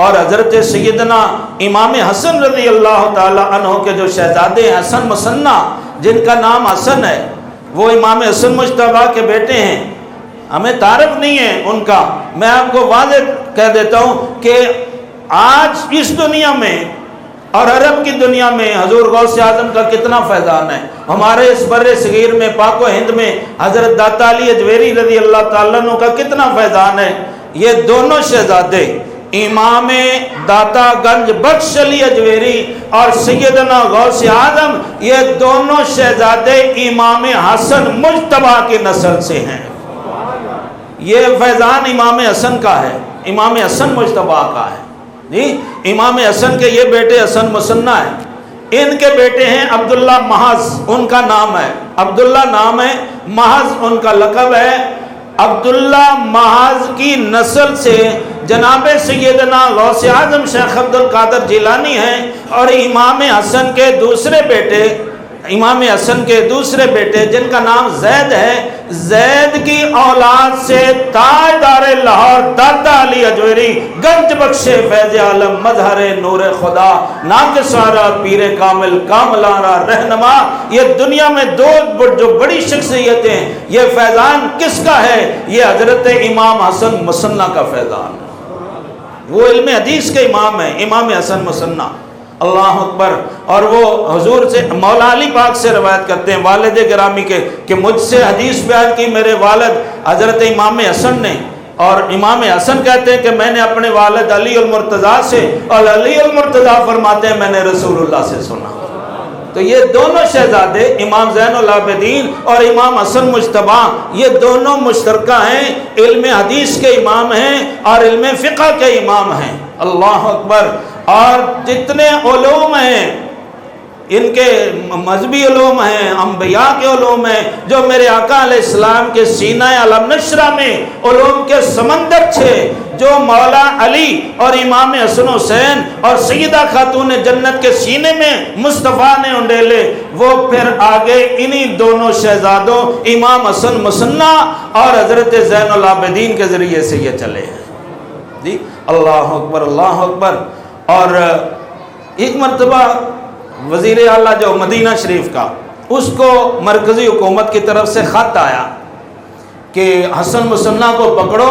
اور حضرت سیدنا امام حسن رضی اللہ تعالی عنہ کے جو شہزادے ہیں حسن مثنی جن کا نام حسن ہے، وہ امام حسن مجتبیٰ کے بیٹے ہیں، ہمیں تعارف نہیں ہے ان کا۔ میں آپ کو واضح کہہ دیتا ہوں کہ آج اس دنیا میں اور عرب کی دنیا میں حضور غوث اعظم کا کتنا فیضان ہے۔ ہمارے اس بر صغیر میں پاک و ہند میں حضرت داتا علی اجویری رضی اللہ تعالیٰ عنہ کا کتنا فیضان ہے۔ یہ دونوں شہزادے امام داتا گنج بخش علی اجویری اور سیدنا غوث اعظم، یہ دونوں شہزادے امام حسن مجتبیٰ کی نسل سے ہیں۔ یہ فیضان امام حسن کا ہے، امام حسن مجتبیٰ کا ہے جی۔ امام حسن کے یہ بیٹے حسن مثنی ہیں، ان کے بیٹے ہیں عبداللہ محض، ان کا نام ہے عبداللہ، نام ہے محض ان کا لقب ہے۔ عبداللہ محض کی نسل سے جناب سیدنا غوث اعظم شیخ عبد القادر جیلانی ہیں، اور امام حسن کے دوسرے بیٹے، امام حسن کے دوسرے بیٹے جن کا نام زید ہے، زید کی اولاد سے تاجدار لاہور داتا علی اجویری گنج بخش فیض عالم مظہر نور خدا ناقصارا پیر کامل کاملارا رہنما، یہ دنیا میں دو جو بڑی شخصیتیں ہیں، یہ فیضان کس کا ہے؟ یہ حضرت امام حسن مثنی کا فیضان ہے۔ وہ علم حدیث کے امام ہیں، امام حسن مثنی، اللہ اکبر۔ اور وہ حضور سے مولا علی پاک سے روایت کرتے ہیں والد گرامی کے کہ مجھ سے حدیث بیان کی میرے والد حضرت امام حسن نے، اور امام حسن کہتے ہیں کہ میں نے اپنے والد علی المرتضیٰ سے، اور علی المرتضیٰ فرماتے ہیں میں نے رسول اللہ سے سنا۔ تو یہ دونوں شہزادے امام زین العابدین اور امام حسن مجتبیٰ، یہ دونوں مشترکہ ہیں، علم حدیث کے امام ہیں اور علم فقہ کے امام ہیں، اللہ اکبر۔ اور جتنے علوم ہیں ان کے مذہبی علوم ہیں، انبیاء کے علوم ہیں، جو میرے آقا علیہ السلام کے سینہ علم نشرہ میں علوم کے سمندر تھے، جو مولا علی اور امام حسن حسین اور سیدہ خاتون جنت کے سینے میں مصطفیٰ نے انڈیلے، وہ پھر آگے انہی دونوں شہزادوں امام حسن مثنی اور حضرت زین العابدین کے ذریعے سے یہ چلے ہیں جی، اللہ اکبر اللہ اکبر۔ اور ایک مرتبہ وزیر اعلیٰ جو مدینہ شریف کا، اس کو مرکزی حکومت کی طرف سے خط آیا کہ حسن مثنی کو پکڑو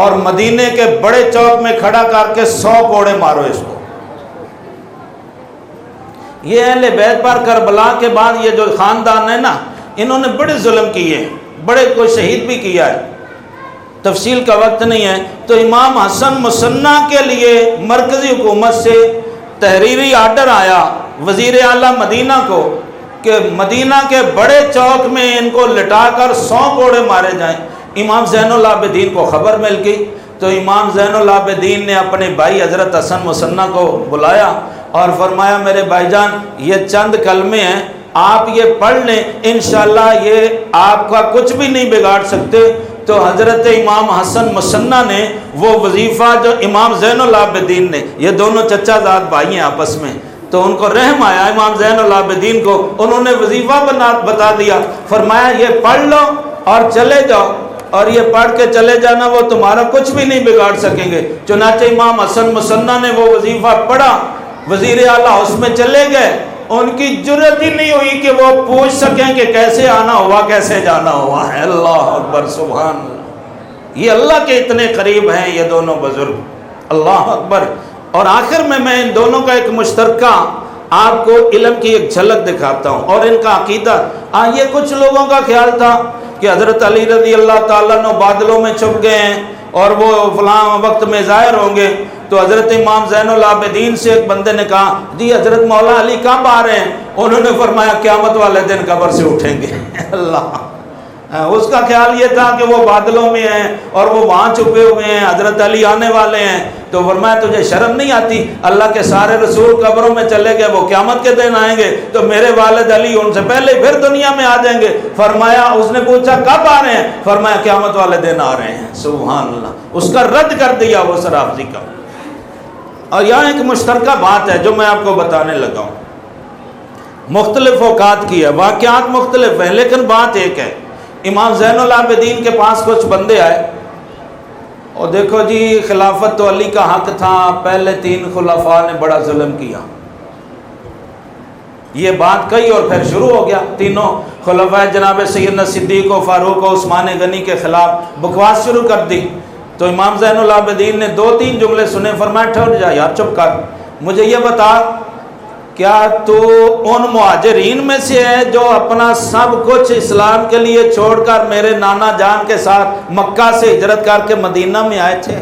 اور مدینے کے بڑے چوک میں کھڑا کر کے 100 کوڑے مارو اس کو۔ یہ اہل بیت پر کربلا کے بعد یہ جو خاندان ہے نا، انہوں نے بڑے ظلم کیے ہیں، بڑے کو شہید بھی کیا ہے، تفصیل کا وقت نہیں ہے۔ تو امام حسن مثنی کے لیے مرکزی حکومت سے تحریری آرڈر آیا وزیر اعلیٰ مدینہ کو کہ مدینہ کے بڑے چوک میں ان کو لٹا کر 100 کوڑے مارے جائیں۔ امام زین العابدین کو خبر مل گئی، تو امام زین العابدین نے اپنے بھائی حضرت حسن مثنی کو بلایا اور فرمایا میرے بھائی جان یہ چند کلمے ہیں، آپ یہ پڑھ لیں، انشاءاللہ یہ آپ کا کچھ بھی نہیں بگاڑ سکتے۔ تو حضرت امام حسن مثنی نے وہ وظیفہ جو امام زین العابدین نے، یہ دونوں چچا زاد بھائی ہیں آپس میں، تو ان کو رحم آیا امام زین العابدین کو، انہوں نے وظیفہ بتا دیا، فرمایا یہ پڑھ لو اور چلے جاؤ، اور یہ پڑھ کے چلے جانا، وہ تمہارا کچھ بھی نہیں بگاڑ سکیں گے۔ چنانچہ امام حسن مثنی نے وہ وظیفہ پڑھا، وزیر اعلیٰ اس میں چلے گئے، ان کی جرت ہی نہیں ہوئی کہ وہ پوچھ سکیں کہ کیسے آنا ہوا کیسے جانا ہوا ہے، اللہ اکبر سبحان اللہ۔ یہ اللہ کے اتنے قریب ہیں یہ دونوں بزرگ، اللہ اکبر۔ اور آخر میں ان دونوں کا ایک مشترکہ آپ کو علم کی ایک جھلک دکھاتا ہوں اور ان کا عقیدہ۔ یہ کچھ لوگوں کا خیال تھا کہ حضرت علی رضی اللہ تعالیٰ عنہ بادلوں میں چھپ گئے ہیں اور وہ فلاں وقت میں ظاہر ہوں گے، تو حضرت امام زین العابدین سے ایک بندے نے کہا جی حضرت مولا علی کب آ رہے ہیں؟ انہوں نے فرمایا قیامت والے دن قبر سے اٹھیں گے، اللہ۔ اس کا خیال یہ تھا کہ وہ بادلوں میں ہیں اور وہ وہاں چھپے ہوئے ہیں، حضرت علی آنے والے ہیں، تو فرمایا تجھے شرم نہیں آتی؟ اللہ کے سارے رسول قبروں میں چلے گئے، وہ قیامت کے دن آئیں گے تو میرے والد علی ان سے پہلے پھر دنیا میں آ جائیں گے۔ فرمایا اس نے پوچھا کب آ رہے ہیں؟ فرمایا قیامت والے دن آ رہے ہیں، سبحان اللہ۔ اس کا رد کر دیا وہ سرافزی کا۔ اور یہاں ایک مشترکہ بات ہے جو میں آپ کو بتانے لگا ہوں، مختلف اوقات کی ہے، واقعات مختلف ہیں لیکن بات ایک ہے۔ امام زین العابدین کے پاس کچھ بندے آئے اور دیکھو جی خلافت تو علی کا حق تھا، پہلے 3 خلفاء نے بڑا ظلم کیا، یہ بات کہی اور پھر شروع ہو گیا تینوں خلفاء جناب سیدنا صدیق و فاروق و عثمان غنی کے خلاف بکواس شروع کر دی۔ تو امام زین العابدین نے 2-3 جملے سنے، فرمایا ٹھہر جا یار، چپ کر، مجھے یہ بتا کیا تو ان مہاجرین میں سے ہے جو اپنا سب کچھ اسلام کے لیے چھوڑ کر میرے نانا جان کے ساتھ مکہ سے ہجرت کر کے مدینہ میں آئے تھے؟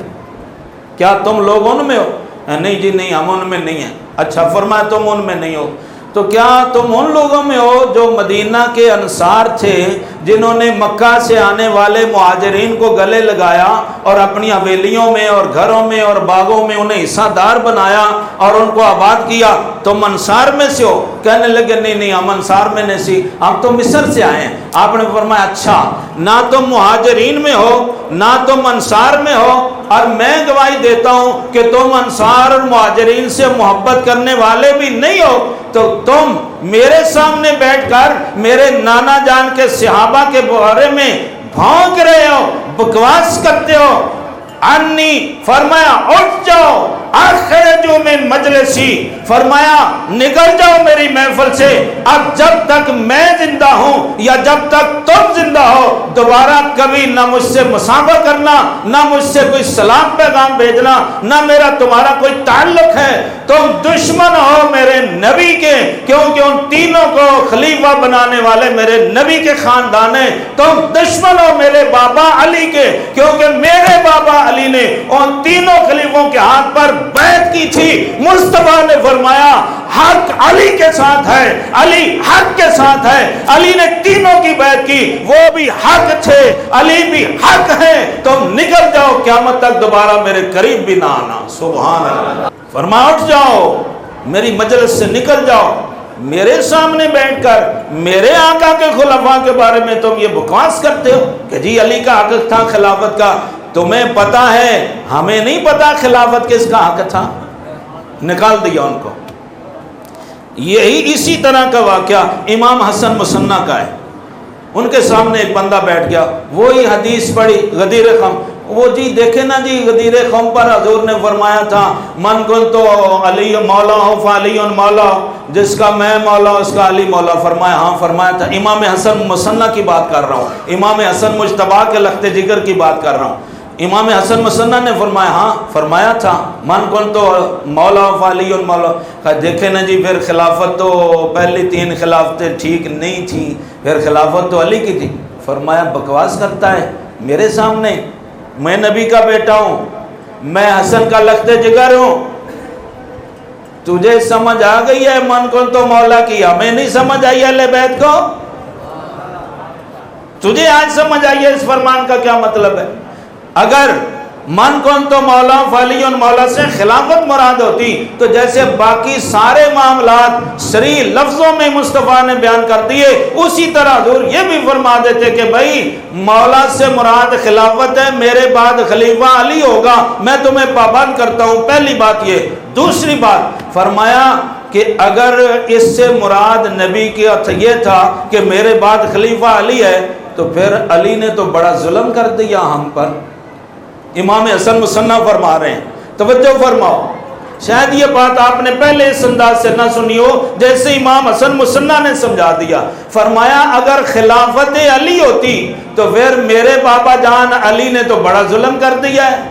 کیا تم لوگ ان میں ہو؟ نہیں جی نہیں، ہم ان میں نہیں ہیں۔ اچھا، فرمایا تم ان میں نہیں ہو تو کیا تم ان لوگوں میں ہو جو مدینہ کے انصار تھے جنہوں نے مکہ سے آنے والے مہاجرین کو گلے لگایا اور اپنی حویلیوں میں اور گھروں میں اور باغوں میں انہیں حصہ دار بنایا اور ان کو آباد کیا؟ تم انصار میں سے ہو؟ کہنے لگے نہیں نہیں، ہم انصار میں نہیں سی، ہم تو مصر سے آئے ہیں۔ آپ نے فرمایا اچھا، نہ تم مہاجرین میں ہو نہ تم انصار میں ہو، اور میں گواہی دیتا ہوں کہ تم انصار اور مہاجرین سے محبت کرنے والے بھی نہیں ہو، تو تم میرے سامنے بیٹھ کر میرے نانا جان کے صحابہ کے بارے میں بھونک رہے ہو، بکواس کرتے ہو۔ انی، فرمایا اٹھ جاؤ، اخرجوا من مجلسی، فرمایا نکل جاؤ میری محفل سے، اب جب تک میں زندہ ہوں یا جب تک تم زندہ ہو دوبارہ کبھی نہ مجھ سے مصافحہ کرنا، نہ مجھ سے کوئی سلام پیغام بھیجنا، نہ میرا تمہارا کوئی تعلق ہے۔ تم دشمن ہو میرے نبی کے، کیونکہ ان تینوں کو خلیفہ بنانے والے میرے نبی کے خاندان ہیں۔ تم دشمن ہو میرے بابا علی کے، کیونکہ میرے بابا علی نے ان تینوں خلیفوں کے ہاتھ پر بیعت کی تھی۔ مصطفیٰ نے فرمایا حق علی کے ساتھ ہے، علی حق کے ساتھ ہے۔ علی نے تینوں کی بیعت کی، وہ بھی حق تھے، علی بھی حق ہے۔ تم نکل جاؤ، قیامت تک دوبارہ میرے قریب بھی نہ آنا۔ سبحان اللہ۔ فرمایا اٹھ جاؤ، میری مجلس سے نکل جاؤ، میرے سامنے بیٹھ کر میرے آقا کے خلفاء کے بارے میں تم یہ بکواس کرتے ہو کہ جی علی کا حق تھا خلافت کا۔ تمہیں پتا ہے، ہمیں نہیں پتا خلافت کس کا حق تھا، نکال دیا ان کو۔ یہی اسی طرح کا واقعہ امام حسن مصنع کا ہے۔ ان کے سامنے ایک بندہ بیٹھ گیا، وہی حدیث پڑھی غدیر خم، وہ جی دیکھیں نا جی غدیر قوم پر حضور نے فرمایا تھا من کن تو علی مولا ہو فعلی مولا، جس کا میں مولا اس کا علی مولا. فرمایا ہاں فرمایا تھا. امام حسن مصنع کی بات کر رہا ہوں, امام حسن مجتبیٰ کے لخت جگر کی بات کر رہا ہوں. امام حسن مصنع نے فرمایا ہاں فرمایا تھا من کن تو مولا فعلی مولا. دیکھیں نا جی پھر خلافت تو پہلی 3 خلافتیں ٹھیک نہیں تھیں, پھر خلافت تو علی کی تھی. فرمایا بکواس کرتا ہے میرے سامنے, میں نبی کا بیٹا ہوں, میں حسن کا لخت جگر ہوں. تجھے سمجھ آ گئی ہے من کن تو مولا کی, ہمیں نہیں سمجھ آئی اہل بیت کو؟ تجھے آج سمجھ آئی ہے اس فرمان کا کیا مطلب ہے؟ اگر من کن تو مولا فعلی مولا سے خلافت مراد ہوتی تو جیسے باقی سارے معاملات صریح لفظوں میں مصطفیٰ نے بیان کر دیے, اسی طرح حضور یہ بھی فرما دیتے کہ بھائی مولا سے مراد خلافت ہے, میرے بعد خلیفہ علی ہوگا, میں تمہیں پابند کرتا ہوں. پہلی بات یہ. دوسری بات فرمایا کہ اگر اس سے مراد نبی کی یہ تھا کہ میرے بعد خلیفہ علی ہے تو پھر علی نے تو بڑا ظلم کر دیا ہم پر. امام حسن مصنع فرما رہے ہیں, توجہ فرماؤ. شاید یہ بات آپ نے پہلے اس انداز سے نہ سنی ہو جیسے امام حسن مصنع نے سمجھا دیا. فرمایا اگر خلافت علی ہوتی تو پھر میرے بابا جان علی نے تو بڑا ظلم کر دیا ہے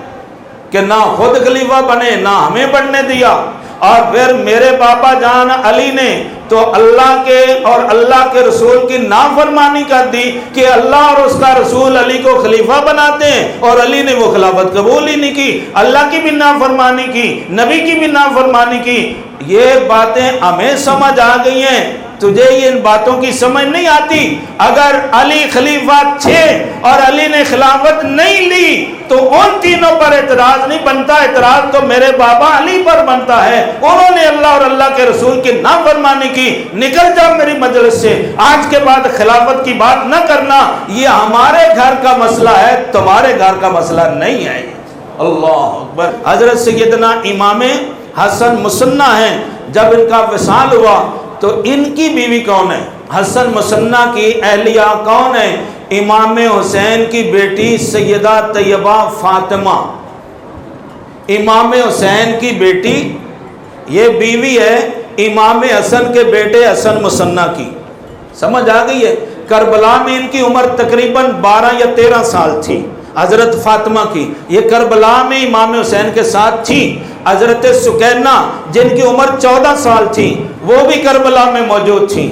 کہ نہ خود خلیفہ بنے نہ ہمیں بننے دیا, اور پھر میرے بابا جان علی نے تو اللہ کے اور اللہ کے رسول کی نافرمانی کر دی کہ اللہ اور اس کا رسول علی کو خلیفہ بناتے ہیں اور علی نے وہ خلافت قبول ہی نہیں کی, اللہ کی بھی نافرمانی کی, نبی کی بھی نافرمانی کی. یہ باتیں ہمیں سمجھ آ گئی ہیں, تجھے یہ ان باتوں کی سمجھ نہیں آتی. اگر علی خلیفہ تھے اور علی نے خلافت نہیں لی تو ان تینوں پر اعتراض نہیں بنتا, اعتراض تو میرے بابا علی پر بنتا ہے, انہوں نے اللہ اور اللہ کے رسول کی نافرمانی کی. نکل جاؤ میری مجلس سے, آج کے بعد خلافت کی بات نہ کرنا, یہ ہمارے گھر کا مسئلہ ہے, تمہارے گھر کا مسئلہ نہیں ہے. اللہ اکبر. حضرت سیدنا امام حسن مصنع ہیں, جب ان کا وصال ہوا تو ان کی بیوی کون ہے؟ حسن مسنہ کی اہلیہ کون ہے؟ امام حسین کی بیٹی سیدہ طیبہ فاطمہ، امام حسین کی بیٹی، یہ بیوی ہے امام حسن کے بیٹے حسن مسنہ کی۔ سمجھ آ گئی ہے؟ کربلا میں ان کی عمر تقریباً 12 یا 13 سال تھی حضرت فاطمہ کی، یہ کربلا میں امام حسین کے ساتھ تھی۔ حضرت سکینہ جن کی عمر 14 سال تھی وہ بھی کربلا میں موجود تھی،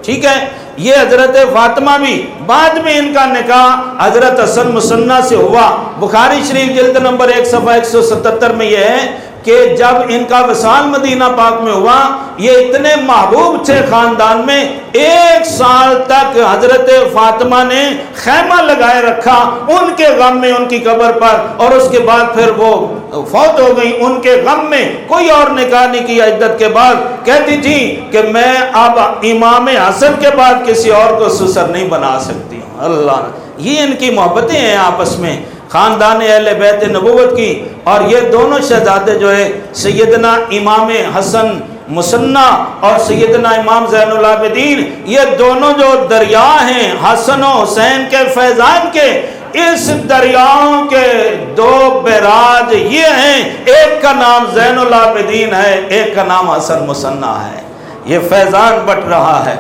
ٹھیک ہے؟ یہ حضرت فاطمہ بھی بعد میں ان کا نکاح حضرت حسن مسنہ سے ہوا۔ بخاری شریف جلد نمبر 1 صفحہ 177 میں یہ ہے کہ جب ان کا وصال مدینہ پاک میں ہوا، یہ اتنے محبوب تھے خاندان میں، 1 سال تک حضرت فاطمہ نے خیمہ لگائے رکھا ان کے غم میں ان کی قبر پر، اور اس کے بعد پھر وہ فوت ہو گئی ان کے غم میں، کوئی اور نکاح نہیں کیا عدت کے بعد۔ کہتی تھی کہ میں اب امام حسن کے بعد کسی اور کو سسر نہیں بنا سکتی ہوں۔ اللہ، یہ ان کی محبتیں ہیں آپس میں خاندان اہل بیت نبوت کی۔ اور یہ دونوں شہزادے جو ہے سیدنا امام حسن مسنہ اور سیدنا امام زین العابدین، یہ دونوں جو دریا ہیں حسن و حسین کے فیضان کے، اس دریاؤں کے 2 بیراج یہ ہیں، ایک کا نام زین العابدین ہے، ایک کا نام حسن مسنہ ہے۔ یہ فیضان بٹ رہا ہے۔